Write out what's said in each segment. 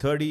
30,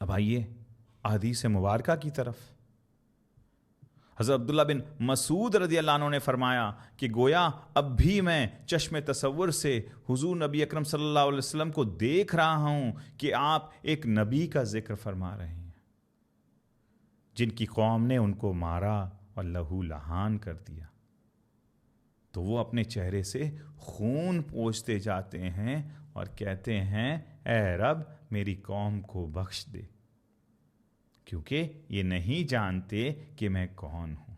اب آئیے احادیث مبارکہ کی طرف۔ حضرت عبداللہ بن مسعود رضی اللہ عنہ نے فرمایا کہ گویا اب بھی میں چشم تصور سے حضور نبی اکرم صلی اللہ علیہ وسلم کو دیکھ رہا ہوں کہ آپ ایک نبی کا ذکر فرما رہے ہیں جن کی قوم نے ان کو مارا اور لہو لہان کر دیا، تو وہ اپنے چہرے سے خون پوچھتے جاتے ہیں اور کہتے ہیں اے رب میری قوم کو بخش دے، کیونکہ یہ نہیں جانتے کہ میں کون ہوں۔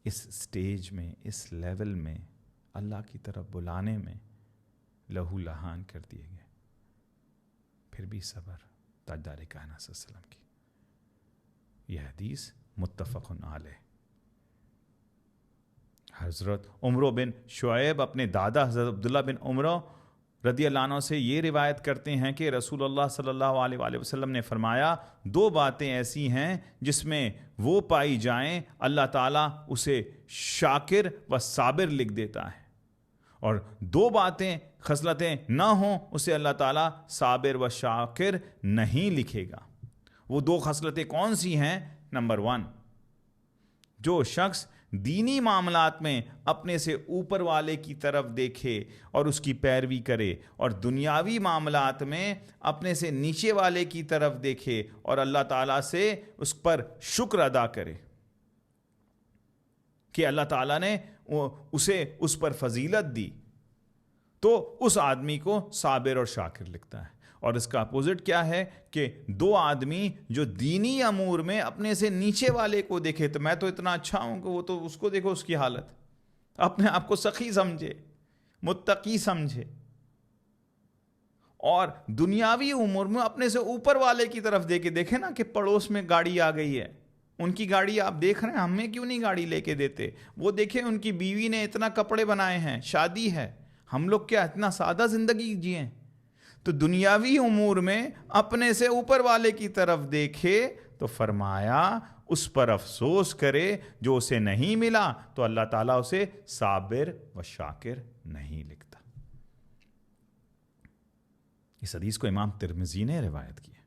اس سٹیج میں، اس لیول میں اللہ کی طرف بلانے میں لہو لہان کر دیے گئے، پھر بھی صبر۔ تاجدار کائنات صلی اللہ علیہ وسلم کی یہ حدیث متفق علیہ۔ حضرت عمرو بن شعیب اپنے دادا حضرت عبداللہ بن عمرو رضی اللہ عنہ سے یہ روایت کرتے ہیں کہ رسول اللہ صلی اللہ علیہ وآلہ وسلم نے فرمایا، دو باتیں ایسی ہیں جس میں وہ پائی جائیں اللہ تعالیٰ اسے شاکر و صابر لکھ دیتا ہے، اور دو باتیں خصلتیں نہ ہوں اسے اللہ تعالیٰ صابر و شاکر نہیں لکھے گا۔ وہ دو خصلتیں کون سی ہیں؟ نمبر 1، جو شخص دینی معاملات میں اپنے سے اوپر والے کی طرف دیکھے اور اس کی پیروی کرے، اور دنیاوی معاملات میں اپنے سے نیچے والے کی طرف دیکھے اور اللہ تعالیٰ سے اس پر شکر ادا کرے کہ اللہ تعالیٰ نے اسے اس پر فضیلت دی، تو اس آدمی کو صابر اور شاکر لکھتا ہے۔ اور اس کا اپوزٹ کیا ہے کہ دو آدمی جو دینی امور میں اپنے سے نیچے والے کو دیکھے، تو میں تو اتنا اچھا ہوں کہ وہ تو اس کو دیکھو، اس کی حالت، اپنے آپ کو سخی سمجھے، متقی سمجھے، اور دنیاوی امور میں اپنے سے اوپر والے کی طرف دیکھے نا کہ پڑوس میں گاڑی آ گئی ہے، ان کی گاڑی آپ دیکھ رہے ہیں، ہمیں کیوں نہیں گاڑی لے کے دیتے؟ وہ دیکھیں ان کی بیوی نے اتنا کپڑے بنائے ہیں، شادی ہے، ہم لوگ کیا اتنا سادہ زندگی جئیں؟ تو دنیاوی امور میں اپنے سے اوپر والے کی طرف دیکھے تو فرمایا اس پر افسوس کرے جو اسے نہیں ملا، تو اللہ تعالیٰ اسے صابر و شاکر نہیں لکھتا۔ اس حدیث کو امام ترمذی نے روایت کی ہے۔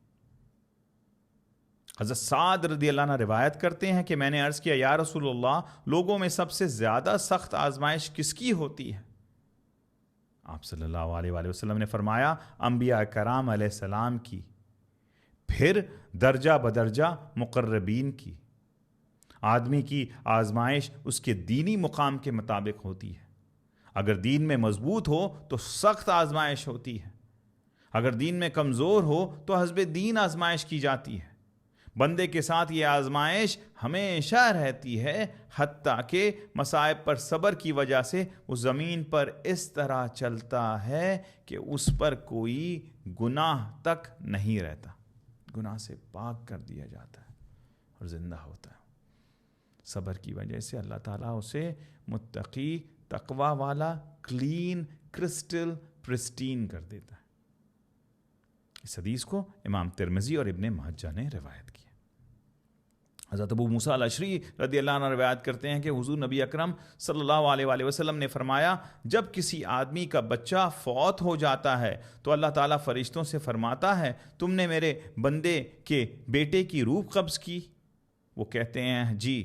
حضرت سعد رضی اللہ عنہ روایت کرتے ہیں کہ میں نے عرض کیا یا رسول اللہ، لوگوں میں سب سے زیادہ سخت آزمائش کس کی ہوتی ہے؟ آپ صلی اللہ علیہ وآلہ وسلم نے فرمایا انبیاء کرام علیہ السلام کی، پھر درجہ بدرجہ مقربین کی۔ آدمی کی آزمائش اس کے دینی مقام کے مطابق ہوتی ہے۔ اگر دین میں مضبوط ہو تو سخت آزمائش ہوتی ہے، اگر دین میں کمزور ہو تو حسب دین آزمائش کی جاتی ہے۔ بندے کے ساتھ یہ آزمائش ہمیشہ رہتی ہے، حتیٰ کہ مصائب پر صبر کی وجہ سے وہ زمین پر اس طرح چلتا ہے کہ اس پر کوئی گناہ تک نہیں رہتا، گناہ سے پاک کر دیا جاتا ہے اور زندہ ہوتا ہے۔ صبر کی وجہ سے اللہ تعالیٰ اسے متقی، تقوی والا، کلین، کرسٹل، پرسٹین کر دیتا ہے۔ اس حدیث کو امام ترمذی اور ابن ماجہ نے روایت کی۔ حضرت ابو موسیٰ الاشعری رضی اللہ عنہ روایت کرتے ہیں کہ حضور نبی اکرم صلی اللہ علیہ وآلہ وسلم نے فرمایا، جب کسی آدمی کا بچہ فوت ہو جاتا ہے تو اللہ تعالیٰ فرشتوں سے فرماتا ہے تم نے میرے بندے کے بیٹے کی روح قبض کی؟ وہ کہتے ہیں جی۔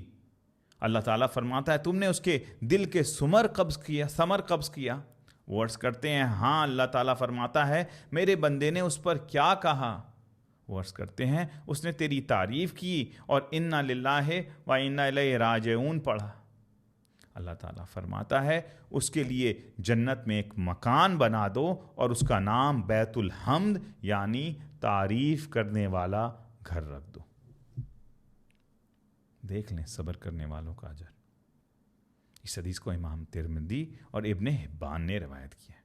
اللہ تعالیٰ فرماتا ہے تم نے اس کے دل کے ثمر قبض کیا؟ وہ عرض کرتے ہیں ہاں۔ اللہ تعالیٰ فرماتا ہے میرے بندے نے اس پر کیا کہا؟ وہ عرض کرتے ہیں اس نے تیری تعریف کی اور انا للہ و انا الیہ راجعون پڑھا۔ اللہ تعالیٰ فرماتا ہے اس کے لیے جنت میں ایک مکان بنا دو اور اس کا نام بیت الحمد یعنی تعریف کرنے والا گھر رکھ دو۔ دیکھ لیں صبر کرنے والوں کا اجر۔ اس حدیث کو امام ترمذی اور ابن حبان نے روایت کیا ہے۔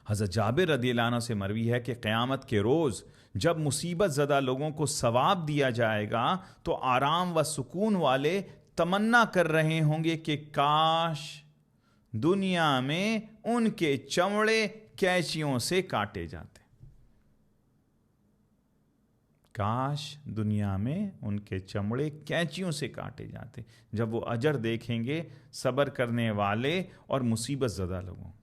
حضرت جابر رضی اللہ عنہ سے مروی ہے کہ قیامت کے روز جب مصیبت زدہ لوگوں کو ثواب دیا جائے گا تو آرام و سکون والے تمنا کر رہے ہوں گے کہ کاش دنیا میں ان کے چمڑے کینچیوں سے کاٹے جاتے، کاش دنیا میں ان کے چمڑے کینچیوں سے کاٹے جاتے، جب وہ اجر دیکھیں گے صبر کرنے والے اور مصیبت زدہ لوگوں کا۔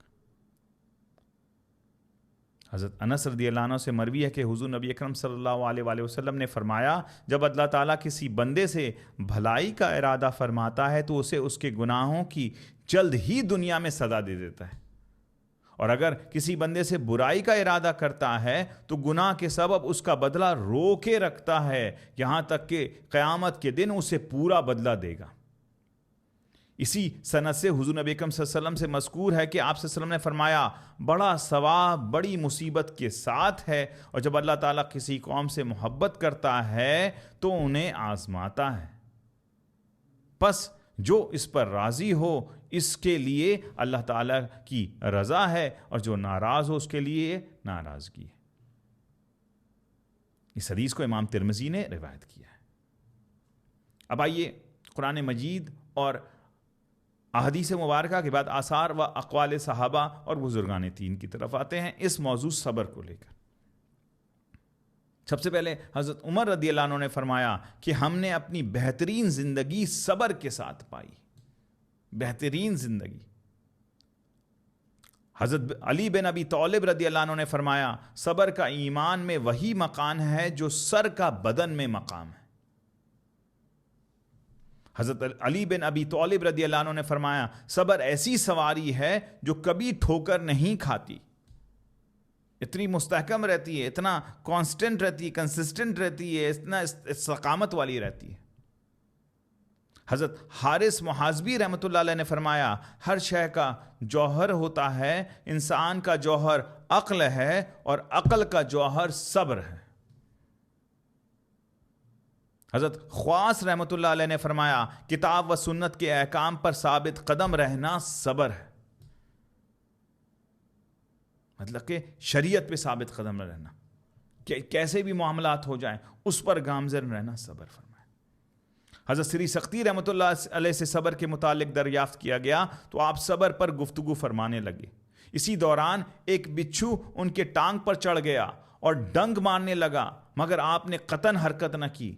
حضرت انس رضی اللہ عنہ سے مروی ہے کہ حضور نبی اکرم صلی اللہ علیہ وآلہ وسلم نے فرمایا، جب اللہ تعالیٰ کسی بندے سے بھلائی کا ارادہ فرماتا ہے تو اسے اس کے گناہوں کی جلد ہی دنیا میں سزا دے دیتا ہے، اور اگر کسی بندے سے برائی کا ارادہ کرتا ہے تو گناہ کے سبب اس کا بدلہ رو کے رکھتا ہے یہاں تک کہ قیامت کے دن اسے پورا بدلہ دے گا۔ اسی سند سے حضور نبی اکرم صلی اللہ علیہ وسلم سے مذکور ہے کہ آپ صلی اللہ علیہ وسلم نے فرمایا، بڑا ثواب بڑی مصیبت کے ساتھ ہے، اور جب اللہ تعالیٰ کسی قوم سے محبت کرتا ہے تو انہیں آزماتا ہے، پس جو اس پر راضی ہو اس کے لیے اللہ تعالیٰ کی رضا ہے، اور جو ناراض ہو اس کے لیے ناراضگی ہے۔ اس حدیث کو امام ترمذی نے روایت کیا ہے۔ اب آئیے قرآن مجید اور احادیث مبارکہ کے بعد آثار و اقوال صحابہ اور بزرگان دین کی طرف آتے ہیں اس موضوع صبر کو لے کر۔ سب سے پہلے حضرت عمر رضی اللہ عنہ نے فرمایا کہ ہم نے اپنی بہترین زندگی صبر کے ساتھ پائی، بہترین زندگی۔ حضرت علی بن ابی طالب رضی اللہ عنہ نے فرمایا، صبر کا ایمان میں وہی مقام ہے جو سر کا بدن میں مقام ہے۔ حضرت علی بن ابی طالب رضی اللہ عنہ نے فرمایا، صبر ایسی سواری ہے جو کبھی ٹھوکر نہیں کھاتی، اتنی مستحکم رہتی ہے، اتنا کانسٹنٹ رہتی ہے، کنسسٹنٹ رہتی ہے، اتنا استقامت والی رہتی ہے۔ حضرت حارث محاسبی رحمۃ اللہ علیہ نے فرمایا، ہر شے کا جوہر ہوتا ہے، انسان کا جوہر عقل ہے اور عقل کا جوہر صبر ہے۔ حضرت خواص رحمۃ اللہ علیہ نے فرمایا، کتاب و سنت کے احکام پر ثابت قدم رہنا صبر ہے، مطلب کہ شریعت پہ ثابت قدم رہنا، کہ کیسے بھی معاملات ہو جائیں اس پر گامزن رہنا صبر فرمایا۔ حضرت سری سختی رحمۃ اللہ علیہ سے صبر کے متعلق دریافت کیا گیا تو آپ صبر پر گفتگو فرمانے لگے۔ اسی دوران ایک بچھو ان کے ٹانگ پر چڑھ گیا اور ڈنگ مارنے لگا، مگر آپ نے قطعاً حرکت نہ کی۔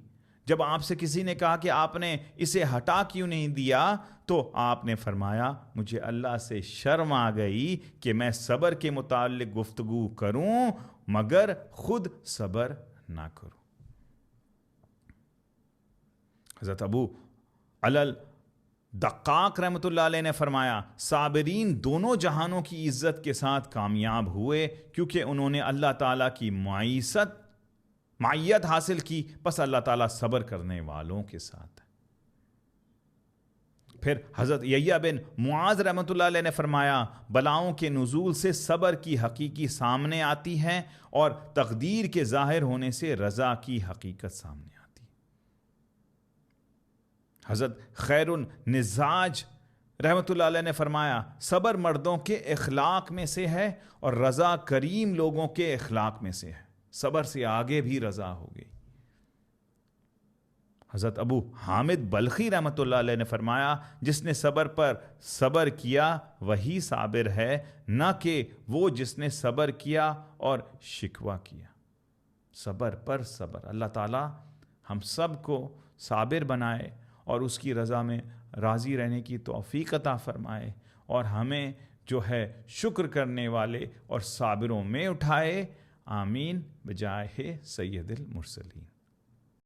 جب آپ سے کسی نے کہا کہ آپ نے اسے ہٹا کیوں نہیں دیا تو آپ نے فرمایا، مجھے اللہ سے شرم آ گئی کہ میں صبر کے متعلق گفتگو کروں مگر خود صبر نہ کروں۔ حضرت ابو علل دقاق رحمۃ اللہ علیہ نے فرمایا، صابرین دونوں جہانوں کی عزت کے ساتھ کامیاب ہوئے کیونکہ انہوں نے اللہ تعالیٰ کی معیت حاصل کی، پس اللہ تعالیٰ صبر کرنے والوں کے ساتھ ہے۔ پھر حضرت یحییٰ بن معاذ رحمۃ اللہ علیہ نے فرمایا، بلاؤں کے نزول سے صبر کی حقیقی سامنے آتی ہے اور تقدیر کے ظاہر ہونے سے رضا کی حقیقت سامنے آتی ہے۔ حضرت خیر النزاج رحمۃ اللہ علیہ نے فرمایا، صبر مردوں کے اخلاق میں سے ہے اور رضا کریم لوگوں کے اخلاق میں سے ہے، صبر سے آگے بھی رضا ہو گئی۔ حضرت ابو حامد بلخی رحمۃ اللہ علیہ نے فرمایا، جس نے صبر پر صبر کیا وہی صابر ہے، نہ کہ وہ جس نے صبر کیا اور شکوہ کیا۔ صبر پر صبر، اللہ تعالی ہم سب کو صابر بنائے اور اس کی رضا میں راضی رہنے کی توفیق عطا فرمائے، اور ہمیں جو ہے شکر کرنے والے اور صابروں میں اٹھائے، آمین بجاہ سید المرسلین۔